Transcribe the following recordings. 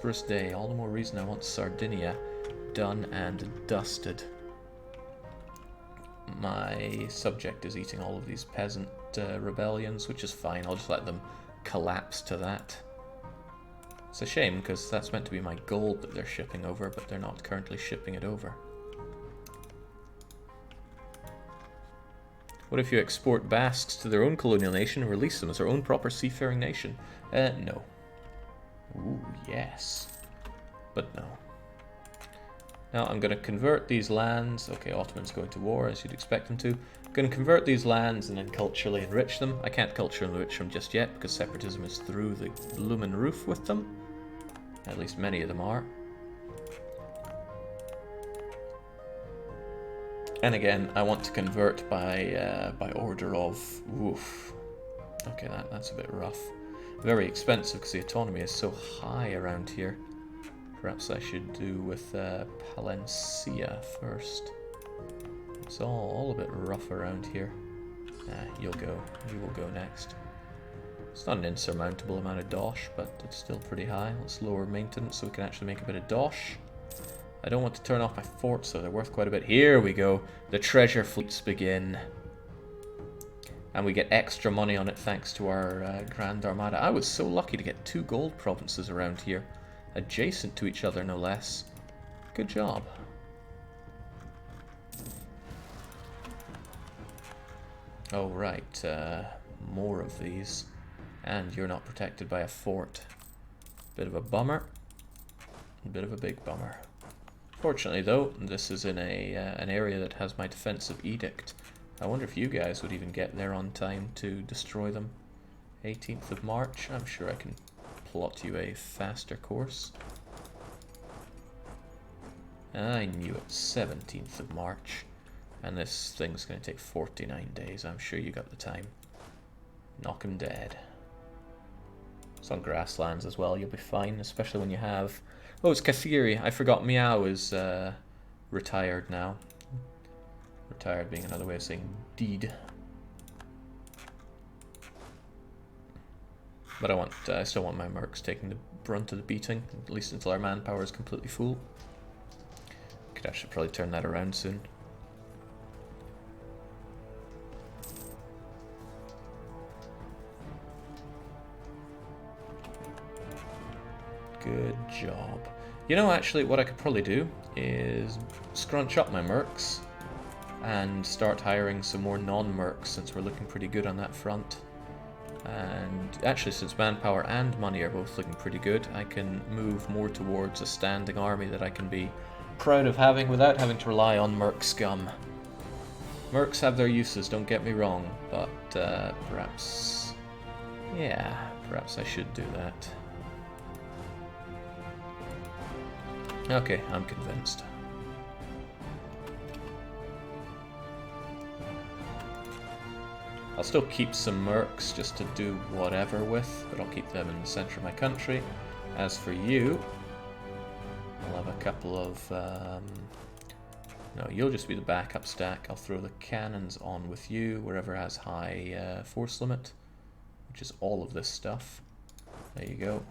prosperous day. All the more reason I want Sardinia done and dusted. My subject is eating all of these peasant rebellions, which is fine. I'll just let them collapse to that. It's a shame, because that's meant to be my gold that they're shipping over, but they're not currently shipping it over. What if you export Basques to their own colonial nation and release them as their own proper seafaring nation? No. Ooh, yes. But no. Now I'm going to convert these lands. Okay, Ottomans going to war, as you'd expect them to. I'm going to convert these lands and then culturally enrich them. I can't culturally enrich them just yet, because separatism is through the bloomin' roof with them. At least many of them are. And again, I want to convert by order of... Oof. Okay, that's a bit rough. Very expensive because the autonomy is so high around here. Perhaps I should do with Palencia first. It's all a bit rough around here. You'll go. You will go next. It's not an insurmountable amount of dosh, but it's still pretty high. Let's lower maintenance so we can actually make a bit of dosh. I don't want to turn off my forts, so they're worth quite a bit. Here we go. The treasure fleets begin. And we get extra money on it thanks to our Grand Armada. I was so lucky to get 2 gold provinces around here. Adjacent to each other, no less. Good job. Oh, right. More of these. And you're not protected by a fort. Bit of a bummer. A bit of a big bummer. Fortunately, though, this is in an area that has my defensive edict. I wonder if you guys would even get there on time to destroy them. 18th of March. I'm sure I can plot you a faster course. I knew it. 17th of March. And this thing's going to take 49 days. I'm sure you got the time. Knock 'em dead. It's on grasslands as well. You'll be fine, especially when you have... Oh, it's Kathiri. I forgot Meow is retired now. Retired being another way of saying deed. But I still want my mercs taking the brunt of the beating, at least until our manpower is completely full. Could actually probably turn that around soon. Good job. You know, actually, what I could probably do is scrunch up my mercs and start hiring some more non-mercs, since we're looking pretty good on that front. And actually, since manpower and money are both looking pretty good, I can move more towards a standing army that I can be proud of having without having to rely on merc scum. Mercs have their uses, don't get me wrong, but perhaps... yeah, perhaps I should do that. Okay, I'm convinced. I'll still keep some mercs just to do whatever with, but I'll keep them in the center of my country. As for you, I'll have a couple of... no, you'll just be the backup stack. I'll throw the cannons on with you wherever has high force limit, which is all of this stuff. There you go.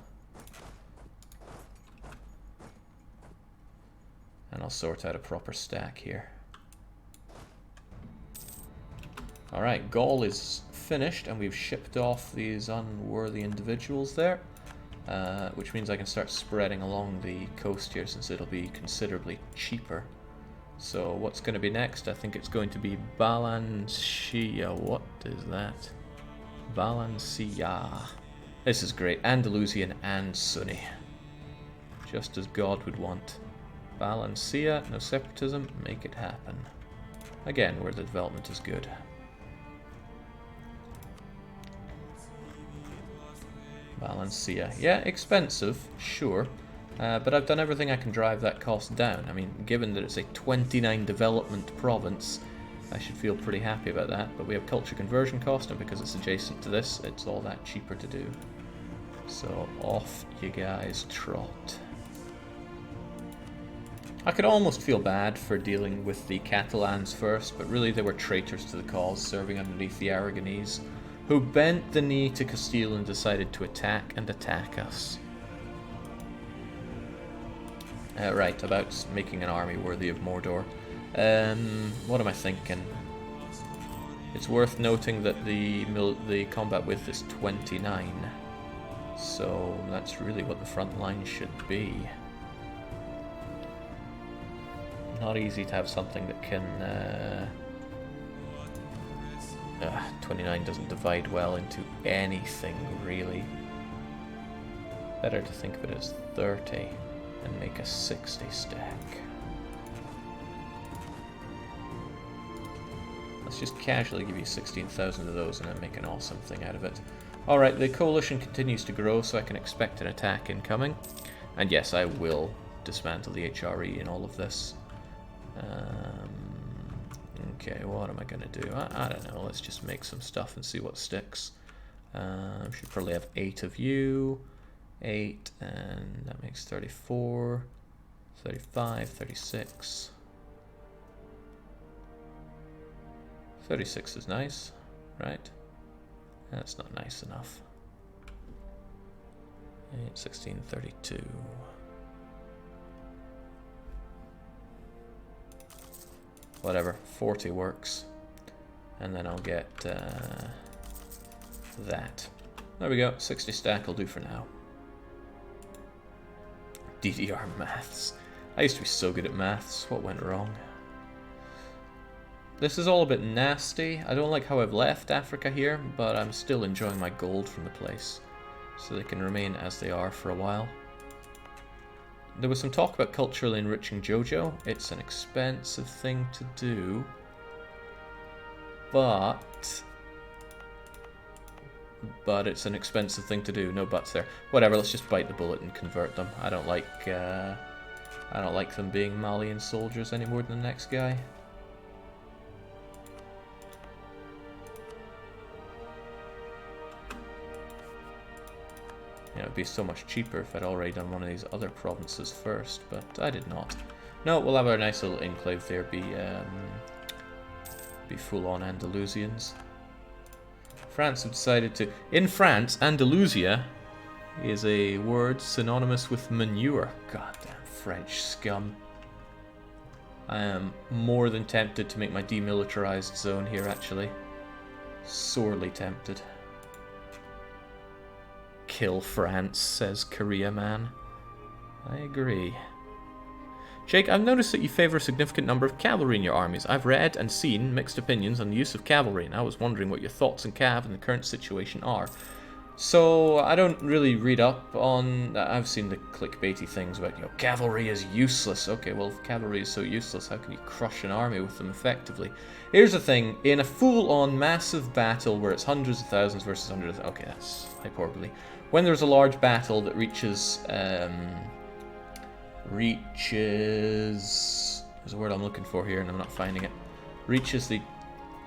And I'll sort out a proper stack here. Alright, Gaul is finished, and we've shipped off these unworthy individuals there. Which means I can start spreading along the coast here, since it'll be considerably cheaper. So what's going to be next? I think it's going to be Balancia. What is that? Balancia. This is great. Andalusian and Sunni. Just as God would want. Balancia, no separatism, make it happen. Again, where the development is good. Balancia. Yeah, expensive, sure. But I've done everything I can drive that cost down. I mean, given that it's a 29 development province, I should feel pretty happy about that. But we have culture conversion cost, and because it's adjacent to this, it's all that cheaper to do. So off you guys trot. I could almost feel bad for dealing with the Catalans first, but really they were traitors to the cause, serving underneath the Aragonese, who bent the knee to Castile and decided to attack us. Right, about making an army worthy of Mordor. What am I thinking? It's worth noting that the combat width is 29. So that's really what the front line should be. Not easy to have something that can... 29 doesn't divide well into anything, really. Better to think of it as 30 and make a 60 stack. Let's just casually give you 16,000 of those and then make an awesome thing out of it. Alright, the coalition continues to grow, so I can expect an attack incoming. And yes, I will dismantle the HRE in all of this. Okay, what am I going to do? I don't know, let's just make some stuff and see what sticks. Should probably have 8 of you. 8, and that makes 34, 35, 36. 36 is nice, right? That's not nice enough. 8, 16, 32. Whatever, 40 works. And then I'll get that. There we go, 60 stack will do for now. DDR maths. I used to be so good at maths. What went wrong? This is all a bit nasty. I don't like how I've left Africa here, but I'm still enjoying my gold from the place. So they can remain as they are for a while. There was some talk about culturally enriching Jojo. It's an expensive thing to do. But it's an expensive thing to do. No buts there. Whatever, let's just bite the bullet and convert them. I don't like them being Malian soldiers any more than the next guy. It would be so much cheaper if I'd already done one of these other provinces first, but I did not. No, we'll have our nice little enclave there be full-on Andalusians. France have decided to... In France, Andalusia is a word synonymous with manure. Goddamn French scum. I am more than tempted to make my demilitarized zone here, actually. Sorely tempted. Kill France, says Korea Man. I agree. Jake, I've noticed that you favor a significant number of cavalry in your armies. I've read and seen mixed opinions on the use of cavalry, and I was wondering what your thoughts on cav in the current situation are. So, I don't really read up on... I've seen the clickbaity things about, you know, cavalry is useless. Okay, well, if cavalry is so useless, how can you crush an army with them effectively? Here's the thing, in a full-on massive battle where it's hundreds of thousands versus hundreds of... Okay, that's hyperbole. When there's a large battle that reaches... There's a word I'm looking for here and I'm not finding it. Reaches the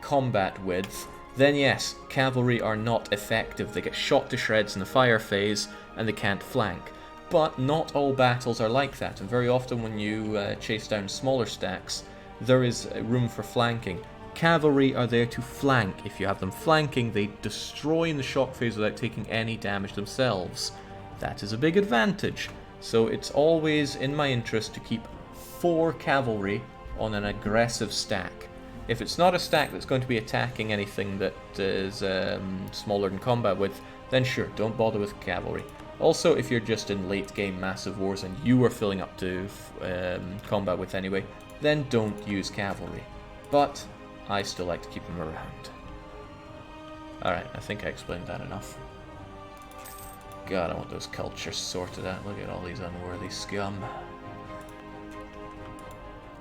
combat width, then yes, cavalry are not effective. They get shot to shreds in the fire phase and they can't flank. But not all battles are like that, and very often when you chase down smaller stacks, there is room for flanking. Cavalry are there to flank. If you have them flanking, they destroy in the shock phase without taking any damage themselves. That is a big advantage. So it's always in my interest to keep 4 cavalry on an aggressive stack. If it's not a stack that's going to be attacking anything that is smaller than combat width, then sure, don't bother with cavalry. Also, if you're just in late game massive wars and you are filling up to combat width anyway, then don't use cavalry. But I still like to keep them around. Alright, I think I explained that enough. God, I want those cultures sorted out. Look at all these unworthy scum.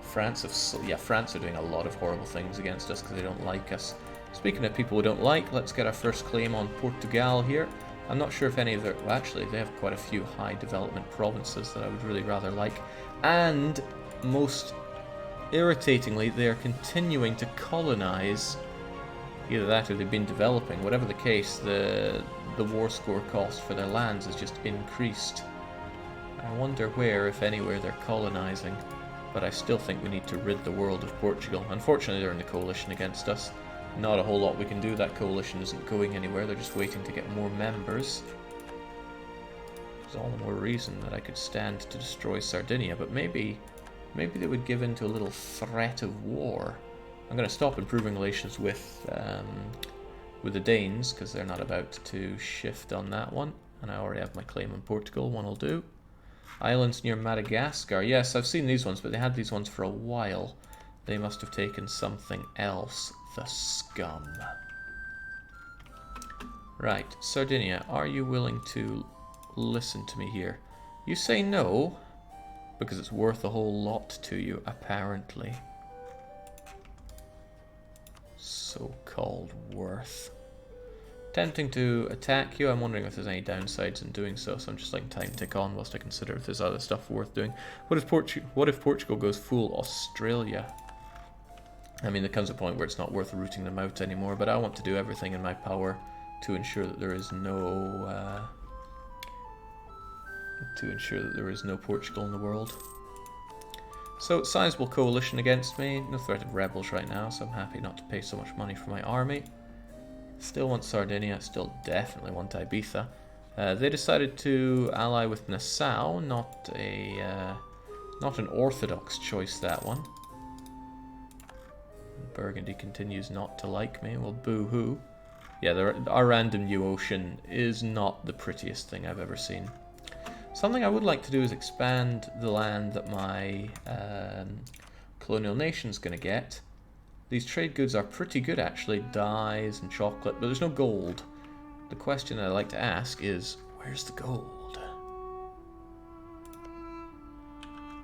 France are doing a lot of horrible things against us because they don't like us. Speaking of people we don't like, let's get our first claim on Portugal here. I'm not sure if any of their... Well, actually, they have quite a few high development provinces that I would really rather like. And, most irritatingly, they are continuing to colonize. Either that or they've been developing. Whatever the case, the war score cost for their lands has just increased. I wonder where, if anywhere, they're colonizing. But I still think we need to rid the world of Portugal. Unfortunately, they're in the coalition against us. Not a whole lot we can do. That coalition isn't going anywhere. They're just waiting to get more members. There's all the more reason that I could stand to destroy Sardinia, but maybe they would give in to a little threat of war. I'm going to stop improving relations with the Danes, because they're not about to shift on that one. And I already have my claim on Portugal, one will do. Islands near Madagascar. Yes, I've seen these ones, but they had these ones for a while. They must have taken something else. The scum. Right, Sardinia, are you willing to listen to me here? You say no, because it's worth a whole lot to you, apparently. So-called worth. Tempting to attack you. I'm wondering if there's any downsides in doing so, so I'm just letting time tick on whilst I consider if there's other stuff worth doing. What if Portugal goes full Australia? I mean, there comes a point where it's not worth rooting them out anymore, but I want to do everything in my power to ensure that there is no Portugal in the world. So, sizable coalition against me. No threat of rebels right now, so I'm happy not to pay so much money for my army. Still want Sardinia, still definitely want Ibiza. They decided to ally with Nassau, not an orthodox choice, that one. Burgundy continues not to like me. Well, boo-hoo. Yeah, our random new ocean is not the prettiest thing I've ever seen. Something I would like to do is expand the land that my colonial nation's going to get. These trade goods are pretty good, actually. Dyes and chocolate, but there's no gold. The question that I'd like to ask is, where's the gold?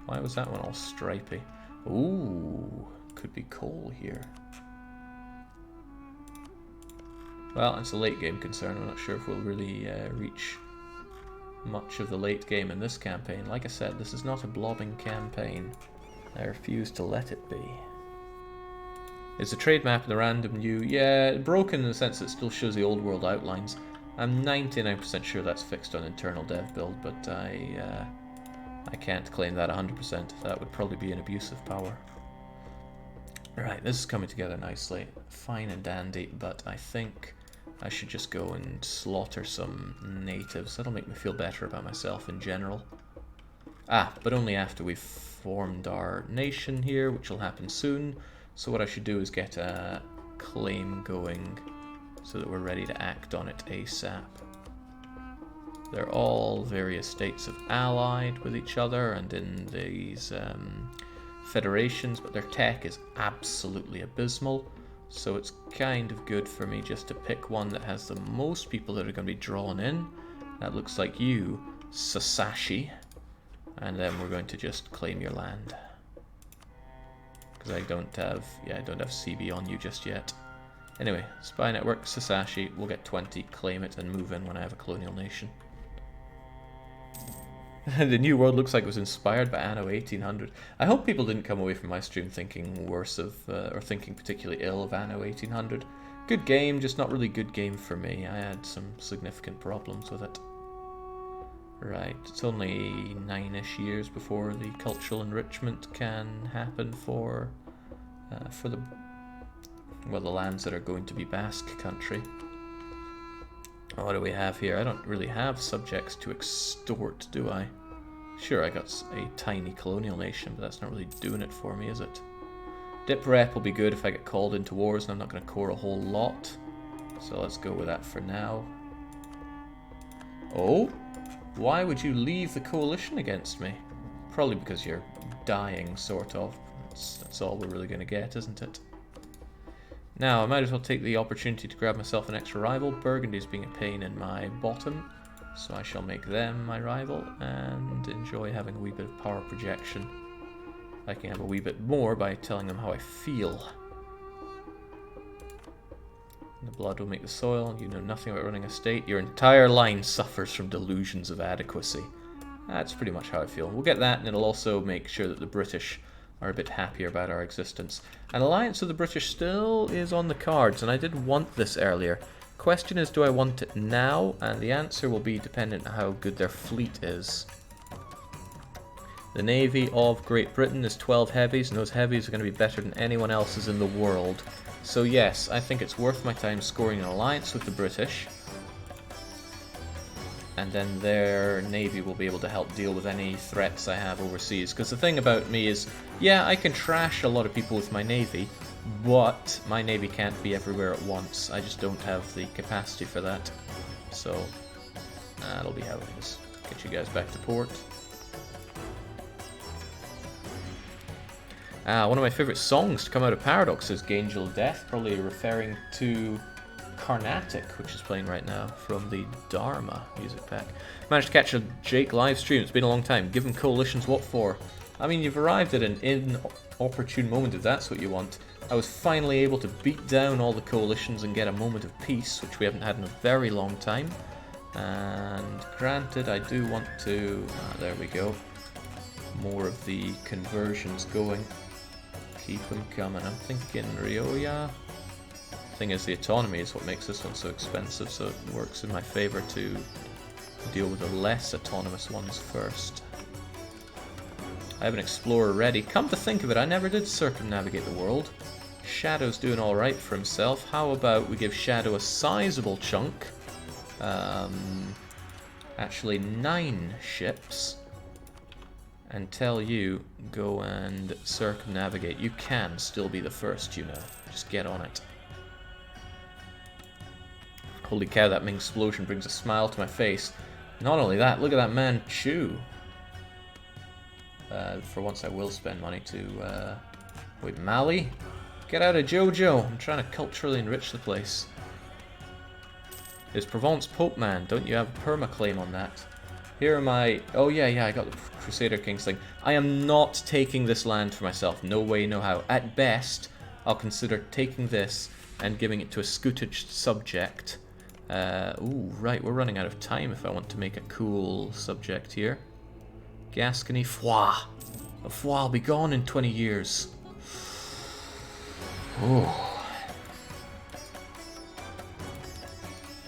Why was that one all stripy? Ooh, could be coal here. Well, it's a late game concern. I'm not sure if we'll really reach much of the late game in this campaign. Like I said, this is not a blobbing campaign. I refuse to let it be. Is the trade map in the random new? Yeah, broken in the sense that it still shows the old world outlines. I'm 99% sure that's fixed on internal dev build, but I can't claim that 100%. That would probably be an abuse of power. Right, this is coming together nicely. Fine and dandy, but I think I should just go and slaughter some natives. That'll make me feel better about myself in general. Ah, but only after we've formed our nation here, which will happen soon. So what I should do is get a claim going so that we're ready to act on it ASAP. They're all various states of allied with each other and in these federations, but their tech is absolutely abysmal. So it's kind of good for me just to pick one that has the most people that are going to be drawn in. That looks like you, Sasashi. And then we're going to just claim your land. Because I don't have CB on you just yet. Anyway, spy network, Sasashi, we'll get 20, claim it, and move in when I have a colonial nation. The new world looks like it was inspired by Anno 1800. I hope people didn't come away from my stream thinking worse of, or thinking particularly ill of Anno 1800. Good game, just not really good game for me. I had some significant problems with it. Right, it's only 9-ish years before the cultural enrichment can happen for the lands that are going to be Basque country. What do we have here? I don't really have subjects to extort, do I? Sure, I got a tiny colonial nation, but that's not really doing it for me, is it? Dip rep will be good if I get called into wars, and I'm not going to core a whole lot. So let's go with that for now. Oh? Why would you leave the coalition against me? Probably because you're dying, sort of. That's all we're really going to get, isn't it? Now, I might as well take the opportunity to grab myself an extra rival. Burgundy's being a pain in my bottom, so I shall make them my rival and enjoy having a wee bit of power projection. I can have a wee bit more by telling them how I feel. The blood will make the soil. You know nothing about running a state. Your entire line suffers from delusions of adequacy. That's pretty much how I feel. We'll get that, and it'll also make sure that the British are a bit happier about our existence. An alliance with the British still is on the cards, and I did want this earlier. Question is, do I want it now? And the answer will be dependent on how good their fleet is. The Navy of Great Britain is 12 heavies, and those heavies are going to be better than anyone else's in the world. So yes, I think it's worth my time scoring an alliance with the British. and then their navy will be able to help deal with any threats I have overseas. Because the thing about me is, yeah, I can trash a lot of people with my navy, but my navy can't be everywhere at once. I just don't have the capacity for that. So that'll be how it is. Get you guys back to port. One of my favourite songs to come out of Paradox is Angel of Death, probably referring to Carnatic, which is playing right now from the Dharma music pack. Managed to catch a Jake live stream. It's been a long time. Give them coalitions what for? I mean, you've arrived at an inopportune moment if that's what you want. I was finally able to beat down all the coalitions and get a moment of peace, which we haven't had in a very long time. And granted, I do want to... there we go. More of the conversions going. Keep them coming. I'm thinking Rioja. Thing is, the autonomy is what makes this one so expensive, so it works in my favor to deal with the less autonomous ones first. I have an explorer ready. Come to think of it, I never did circumnavigate the world. Shadow's doing alright for himself. How about we give Shadow a sizable chunk? Actually 9 ships. And tell you, go and circumnavigate. You can still be the first, you know. Just get on it. Holy cow, that Ming explosion brings a smile to my face. Not only that, look at that man chew. For once I will spend money to... wait, Mali? Get out of Jojo! I'm trying to culturally enrich the place. Is Provence Pope Man? Don't you have a perma-claim on that? Here are my... oh yeah, I got the Crusader Kings thing. I am not taking this land for myself. No way, no how. At best, I'll consider taking this and giving it to a scutage subject. Ooh, right, we're running out of time if I want to make a cool subject here. Gascony, Foix. Foix will be gone in 20 years. Oh.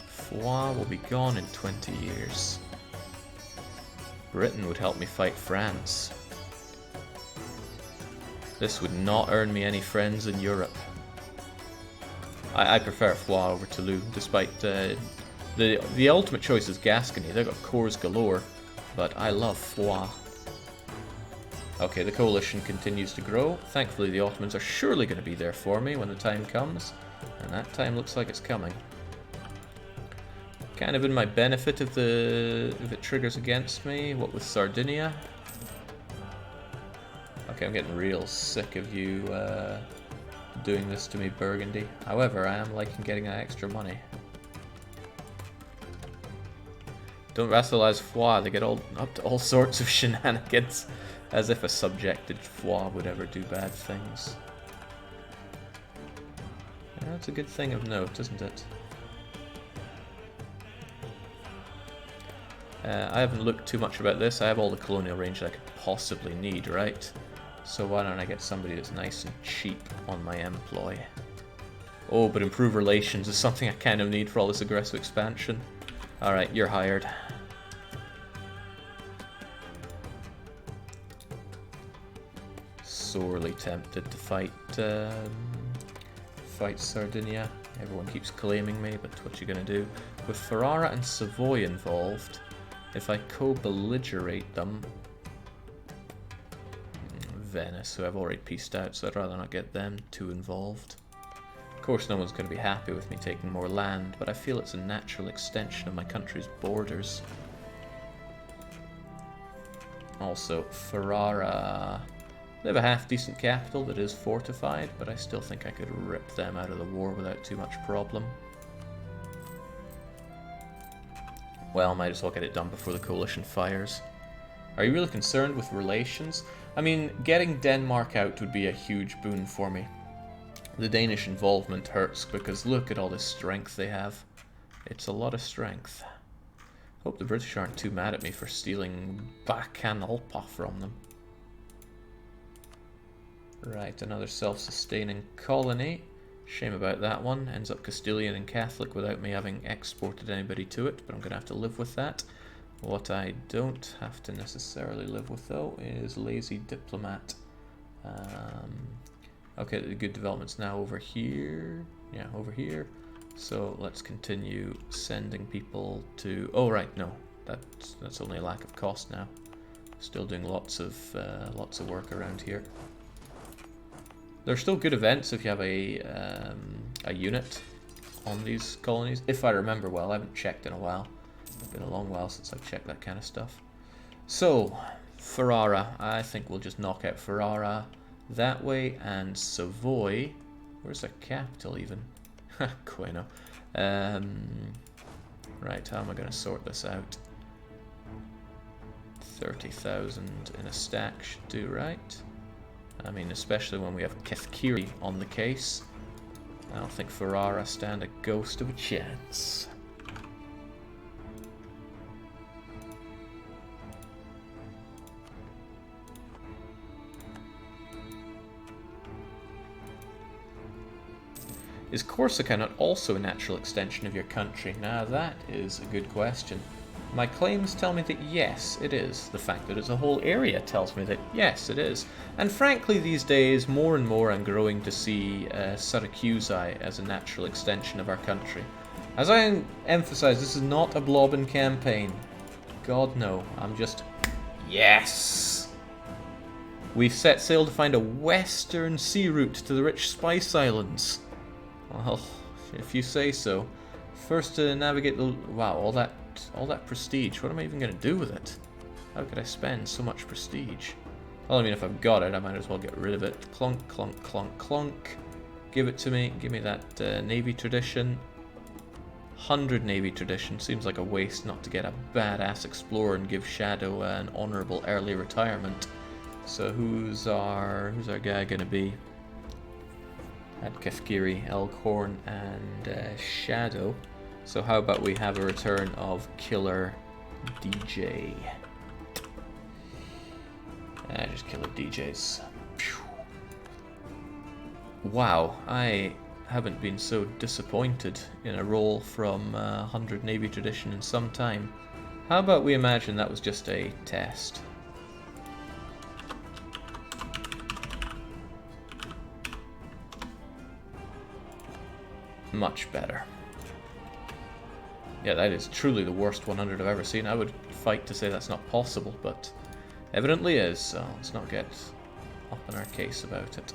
Foix will be gone in 20 years. Britain would help me fight France. This would not earn me any friends in Europe. I prefer Foix over Toulouse, despite the ultimate choice is Gascony. They've got cores galore, but I love Foix. Okay, the coalition continues to grow. Thankfully, the Ottomans are surely going to be there for me when the time comes, and that time looks like it's coming. Kind of in my benefit if it triggers against me. What with Sardinia? Okay, I'm getting real sick of you doing this to me, Burgundy. However, I am liking getting that extra money. Don't vassalize Foix, they get up to all sorts of shenanigans, as if a subjected Foix would ever do bad things. Yeah, that's a good thing of note, isn't it? I haven't looked too much about this. I have all the colonial range that I could possibly need, right? So why don't I get somebody that's nice and cheap on my employ? Oh, but improve relations is something I kind of need for all this aggressive expansion. Alright, you're hired. Sorely tempted to fight Sardinia. Everyone keeps claiming me, but what you gonna do? With Ferrara and Savoy involved, if I co-belligerate them... Venice, who I've already pieced out, so I'd rather not get them too involved. Of course, no one's going to be happy with me taking more land, but I feel it's a natural extension of my country's borders. Also, Ferrara... They have a half-decent capital that is fortified, but I still think I could rip them out of the war without too much problem. Well, might as well get it done before the coalition fires. Are you really concerned with relations? I mean, getting Denmark out would be a huge boon for me. The Danish involvement hurts because look at all this strength they have. It's a lot of strength. Hope the British aren't too mad at me for stealing Bacan Alpa from them. Right, another self-sustaining colony. Shame about that one. Ends up Castilian and Catholic without me having exported anybody to it, but I'm going to have to live with that. What I don't have to necessarily live with, though, is lazy diplomat. Okay, the good development's now over here. Yeah, over here. So let's continue sending people to... Oh, right, no. that's only a lack of cost now. Still doing lots of work around here. There's still good events if you have a unit on these colonies, if I remember well. I haven't checked in a while. It's been a long while since I've checked that kind of stuff. So, Ferrara. I think we'll just knock out Ferrara that way, and Savoy. Where's their capital even? Bueno. Right, how am I going to sort this out? 30,000 in a stack should do, right? I mean, especially when we have Kefkiri on the case. I don't think Ferrara stand a ghost of a chance. Is Corsica not also a natural extension of your country? Now that is a good question. My claims tell me that yes, it is. The fact that it's a whole area tells me that yes, it is. And frankly, these days, more and more I'm growing to see Syracusae as a natural extension of our country. As I emphasize, this is not a blobbing campaign. God no, I'm just... Yes! We've set sail to find a western sea route to the rich Spice Islands. Well, if you say so. First to navigate the... Wow, all that prestige. What am I even going to do with it? How could I spend so much prestige? Well, I mean, if I've got it, I might as well get rid of it. Clunk, clunk, clunk, clunk. Give it to me. Give me that Navy tradition. 100 Navy tradition. Seems like a waste not to get a badass explorer and give Shadow an honourable early retirement. So who's our guy going to be? Had Kefkiri, Elkhorn, and Shadow. So how about we have a return of Killer DJ? Just Killer DJs. Wow, I haven't been so disappointed in a roll from 100 Navy tradition in some time. How about we imagine that was just a test? Much better. Yeah, that is truly the worst 100 I've ever seen. I would fight to say that's not possible, but evidently is, so let's not get up in our case about it.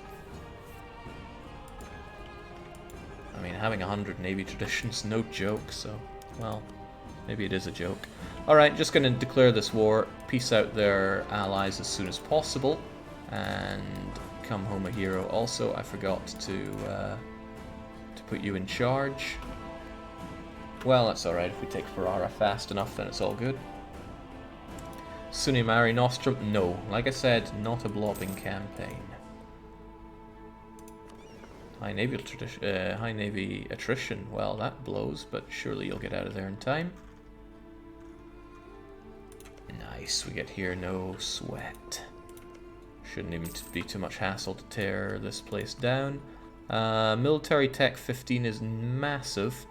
I mean, having 100 Navy traditions, no joke, so, well, maybe it is a joke. Alright, just going to declare this war, peace out their allies as soon as possible, and come home a hero. Also, I forgot to put you in charge. Well, that's alright. If we take Ferrara fast enough, then it's all good. Sunni Mare Nostrum? No. Like I said, not a blobbing campaign. High Navy attrition. Well, that blows, but surely you'll get out of there in time. Nice. We get here, no sweat. Shouldn't even be too much hassle to tear this place down. Military tech 15 is massive.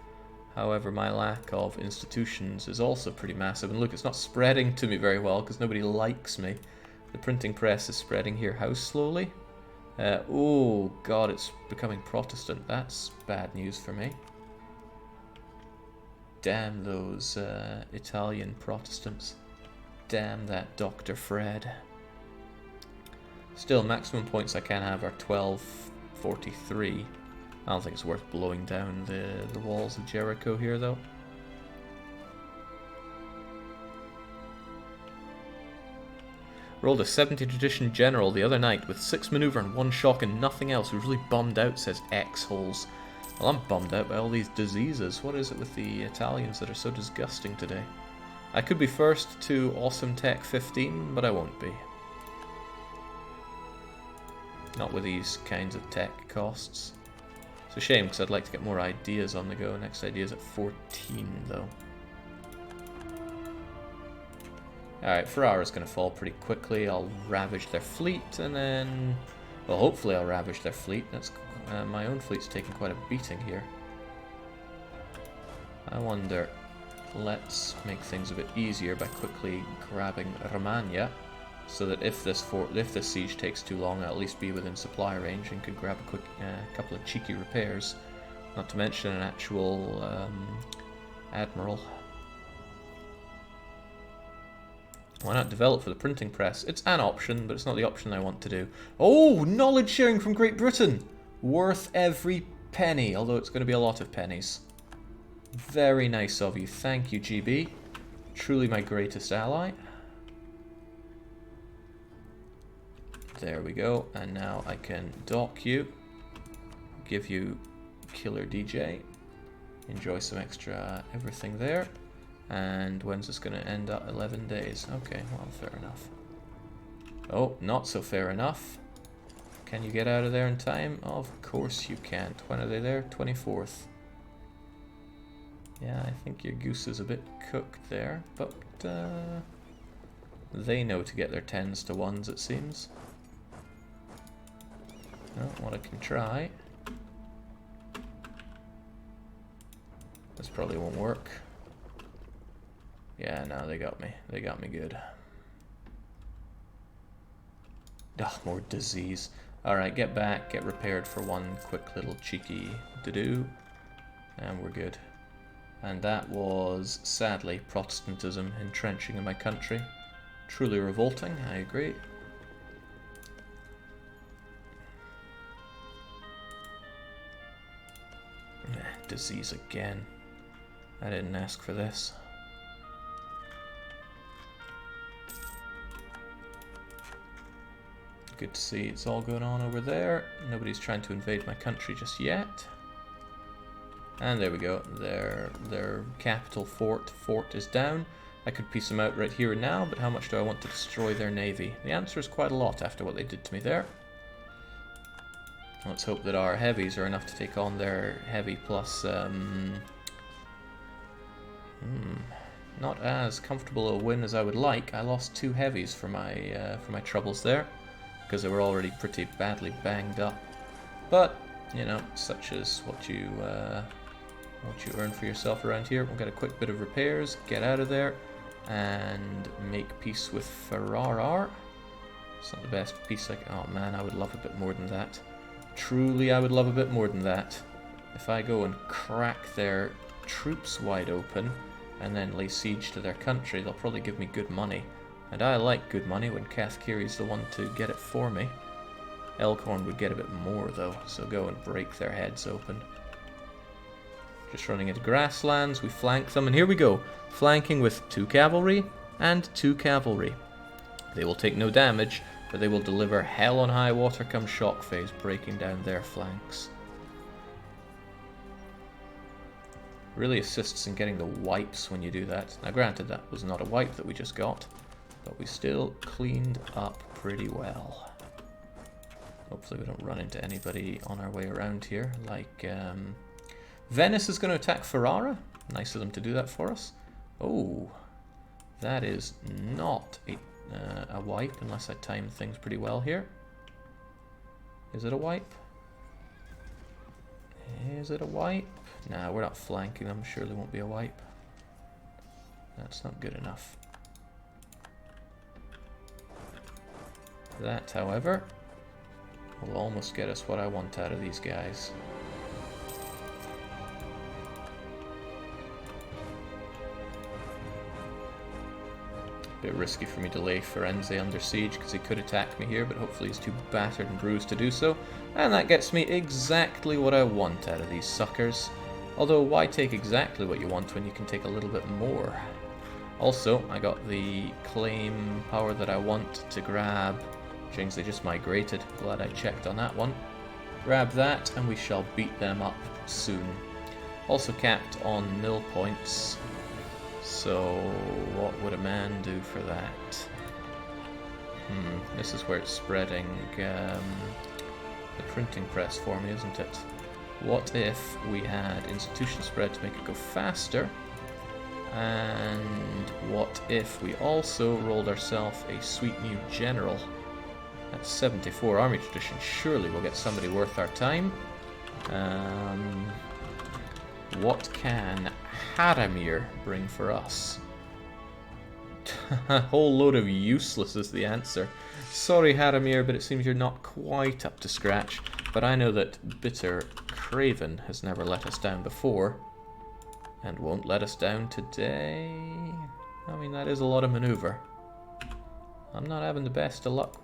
However, my lack of institutions is also pretty massive. And look, it's not spreading to me very well because nobody likes me. The printing press is spreading here. How slowly? Oh, God, it's becoming Protestant. That's bad news for me. Damn those Italian Protestants. Damn that Dr. Fred. Still, maximum points I can have are 1243. I don't think it's worth blowing down the walls of Jericho here, though. Rolled a 70 tradition general the other night with 6 maneuver and 1 shock and nothing else. We're really bummed out, says X-Holes. Well, I'm bummed out by all these diseases. What is it with the Italians that are so disgusting today? I could be first to Awesome Tech 15, but I won't be. Not with these kinds of tech costs. It's a shame because I'd like to get more ideas on the go. Next idea is at 14 though. Alright, Ferrara's going to fall pretty quickly. I'll ravage their fleet and then... Well, hopefully I'll ravage their fleet. That's my own fleet's taking quite a beating here. I wonder... Let's make things a bit easier by quickly grabbing Romagna. So that if this siege takes too long, I'll at least be within supply range and could grab a quick couple of cheeky repairs. Not to mention an actual admiral. Why not develop for the printing press? It's an option, but it's not the option I want to do. Oh, knowledge sharing from Great Britain! Worth every penny, although it's going to be a lot of pennies. Very nice of you. Thank you, GB. Truly my greatest ally. There we go. And now I can dock you. Give you Killer DJ. Enjoy some extra everything there. And when's this going to end up? 11 days. Okay, well, fair enough. Oh, not so fair enough. Can you get out of there in time? Of course you can't. When are they there? 24th. Yeah, I think your goose is a bit cooked there, but they know to get their 10s to 1s, it seems. Well, what I can try. This probably won't work. Yeah, no, they got me. They got me good. Ugh, more disease. Alright, get back, get repaired for one quick little cheeky to-do. And we're good. And that was, sadly, Protestantism entrenching in my country. Truly revolting, I agree. Disease again. I didn't ask for this. Good to see it's all going on over there. Nobody's trying to invade my country just yet. And there we go. Their capital fort is down. I could piece them out right here and now, but how much do I want to destroy their navy? The answer is quite a lot after what they did to me there. Let's hope that our heavies are enough to take on their heavy plus... not as comfortable a win as I would like. I lost 2 heavies for my troubles there, because they were already pretty badly banged up. But, you know, such is what you earn for yourself around here. We'll get a quick bit of repairs, get out of there, and make peace with Ferrara. It's not the best peace I can... Oh man, I would love a bit more than that. Truly, I would love a bit more than that. If I go and crack their troops wide open, and then lay siege to their country, they'll probably give me good money. And I like good money when Cathkiri's the one to get it for me. Elkhorn would get a bit more though, so go and break their heads open. Just running into grasslands, we flank them, and here we go. Flanking with 2 cavalry and 2 cavalry. They will take no damage, but they will deliver hell on high water come shock phase, breaking down their flanks. Really assists in getting the wipes when you do that. Now granted, that was not a wipe that we just got, but we still cleaned up pretty well. Hopefully we don't run into anybody on our way around here. Like, Venice is going to attack Ferrara. Nice of them to do that for us. Oh, that is not a wipe, unless I time things pretty well here. Is it a wipe? Is it a wipe? Nah, we're not flanking them. Surely won't be a wipe. That's not good enough. That, however, will almost get us what I want out of these guys. Bit risky for me to lay Firenze under siege because he could attack me here, but hopefully he's too battered and bruised to do so. And that gets me exactly what I want out of these suckers. Although, why take exactly what you want when you can take a little bit more? Also, I got the claim power that I want to grab. Things they just migrated. Glad I checked on that one. Grab that, and we shall beat them up soon. Also capped on mill points. So, what would a man do for that? This is where it's spreading the printing press for me, isn't it? What if we had institution spread to make it go faster? And what if we also rolled ourselves a sweet new general? That's 74 army tradition. Surely we'll get somebody worth our time. What can Haramir bring for us? A whole load of useless is the answer. Sorry, Haramir, but it seems you're not quite up to scratch. But I know that Bitter Craven has never let us down before, and won't let us down today. I mean, that is a lot of maneuver. I'm not having the best of luck